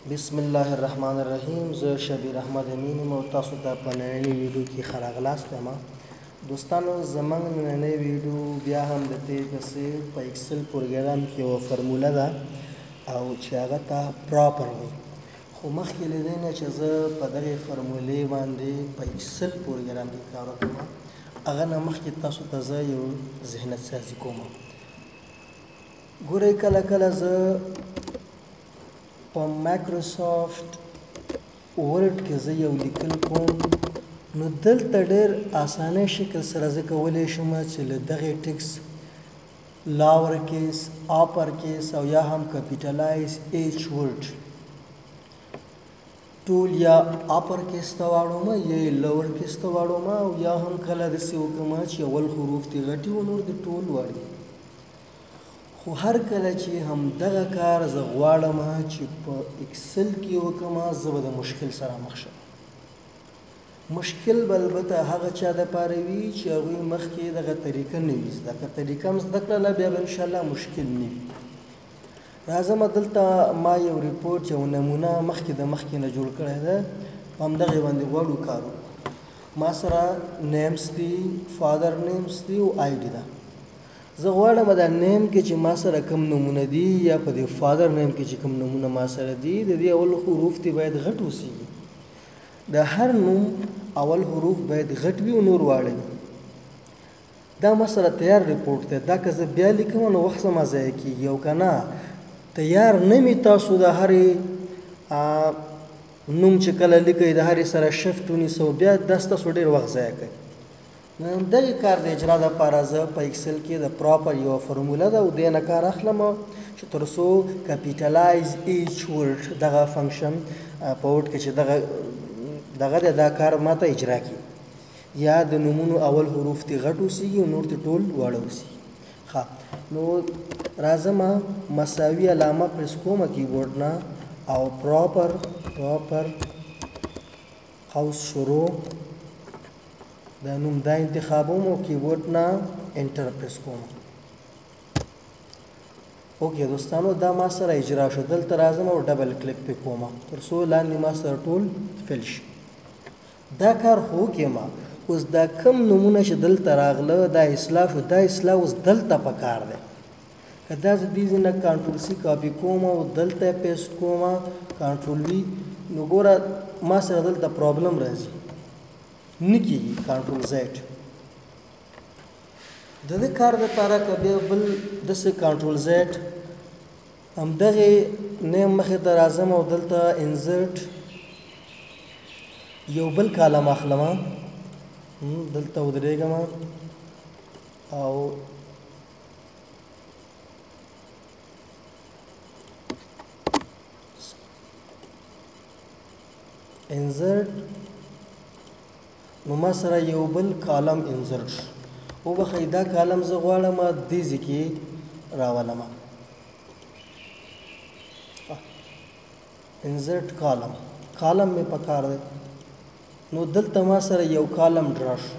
بسم الله الرحمن الرحیم. زه شبیر احمد امین یم او تاسو ته په نننۍ ویډیو کې ښه راغلاست یم. دوستانو زموږ نننۍ ویډیو بیا هم د دې پسې په اکسل پروګرام کې یوه فرموله ده او چې هغه ته پراپر وایي. خو مخکې له دې نه چې زه په دغې فرمولې باندې په اکسل پروګرام کې کار وکړم، هغه نه مخکې تاسو ته زه یو ذهنیت سازي کوم. ګورئ کله کله زه په مایکروسافټ ورډ کې زه یو لیکل کوم، نو دلته ډېر اسانه شکل سره زه کولی شم چې له دغې ټکس لاور کیس، اپر کیس او یا هم کپیټلایز ایچ ورډ ټول یا اپر کیس ته واړوم یا لور کیس ته واړوم، او یا هم کله داسې وکړم چې اول حروف دې غټي و نور دې ټول واړوي. خو هر کله چې همدغه کار زه غواړم چې په اکسل کې وکړم، زه به د مشکل سره مخ شم. مشکل به البته هغه چا دپاره وي چې هغوی مخکې دغه طریقه نه وي زده. که طریقه هم زده کړله بیا به انشاءالله مشکل نه وي. راځم دلته ما یو ریپورټ یو نمونه مخکې د مخکې نه جوړ کړی ده، په همدغې باندې غواړو کار وکړو. ما سره نیمز دي، فادر نیمز دي او آی ډي ده. زه غواړم دا نیم کې چې ما سره کوم نمونه دي یا په دې فادر نیم کې چې کوم نمونه ما سره دي، د دې اول حروف دې باید غټ اوسېږي. د هر نوم اول حروف باید غټ وي او نور واړه وي. دا ما سره تیار ریپورټ دی. دا که زه بیا لیکم نو وخت زما ضایع کېږي، او که نه تیار نه وي تاسو د هرې نوم چې کله لیکئ د هرې سره شفټ ونیسئ، بیا دا ستاسو ډېر وخت ضایع کوي. نو دغې کار د اجرا دپاره زه په اکسل کې د پراپر یوه فرموله ده او دې نه کار اخلم چې تر څو کپیټلایز ایچ ورډ دغه فنکشن په ورډ کې چې دغه دی دا کار ما ته اجرا کړي، یا د نومونو اول حروف دې غټ اوسېږي او نور دې ټول واړه اوسېږي. ښه، نو راځم مساوي علامه پرس کوم کیبورډ نه او پراپر قوس شروع دا نوم دا انتخابوم او کیبورډ نه انټر پرس کوم. اوکې دوستانو، دا ما سره اجرا شو. دلته راځم او ډبل کلیک پې کوم تر څو لاندې ما سره ټول فل شي. دا کار خو وکړم، اوس دا کم نومونه چې دلته راغله دا اصلاح شو، دا اصلاح اوس دلته پکار دی. که دا زه دې ځای نه کنټرول سی کاپي کوم او دلته پیسټ کوم کنټرول وي، نو ګوره ما سره دلته پرابلم راځي، نه کېږي کنټرول زیډ. د دې کار دپاره که بیا بل داسې کنټرول زیډ همدغې نیم مخې ته راځم او دلته انزرټ یو بل کالم اخلم، دلته ودرېږم او انزرټ، نو ما سره یو بل کالم انزرټ شو. وبخئ دا کالم زه غواړم دې ځای کې راولم. انزرټ کالم مې پکار دی. نو دلته ما سره یو کالم ډرا شو.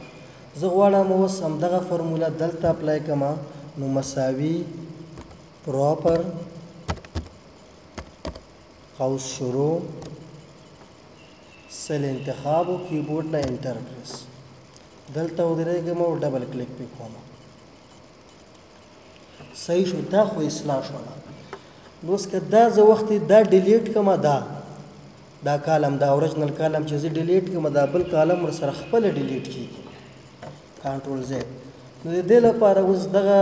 زه غواړم اوس همدغه فرموله دلته اپلای کړم، نو مساوي پراپر قوس شروع سل انتخاب و کیبورډ نه انټر پرس، دلته ودرېږم او ډبل کلیک پې کوم. صحیح شو، دا خو اصلاح شوله. نو اوس که دا زه وخت دا ډیلیټ کړم، دا کالم دا اوریجنل کالم چې زه ډیلیټ کړم، دا بل کالم ورسره خپله ډیلیټ کېږي. کنټرول زیډ. نو د دې لپاره اوس دغه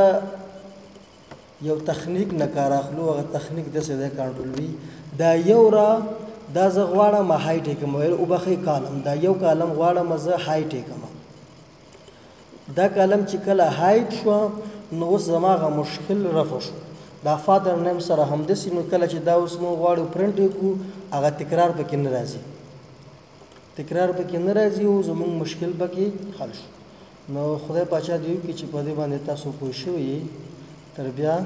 یو تخنیک نه کار اخلو. هغه تخنیک داسې دی کنټرول وي، دا یو دا زه غواړم هایټ یې کړم، وبخئ کالم دا یو کالم غواړم زه هایټ یې کړم. دا کالم چې کله هایټ شو نو اوس زما هغه مشکل رفع شو. دا فادر نیم سره همداسې، نو کله چې دا اوس موږ غواړو پرنټ یې کړو، هغه تکرار پکې نه راځي، او زموږ مشکل پکې حل شو. نو خدای پاچا دې وکړي چې په دې باندې تاسو پوه شوي یئ. تر بیا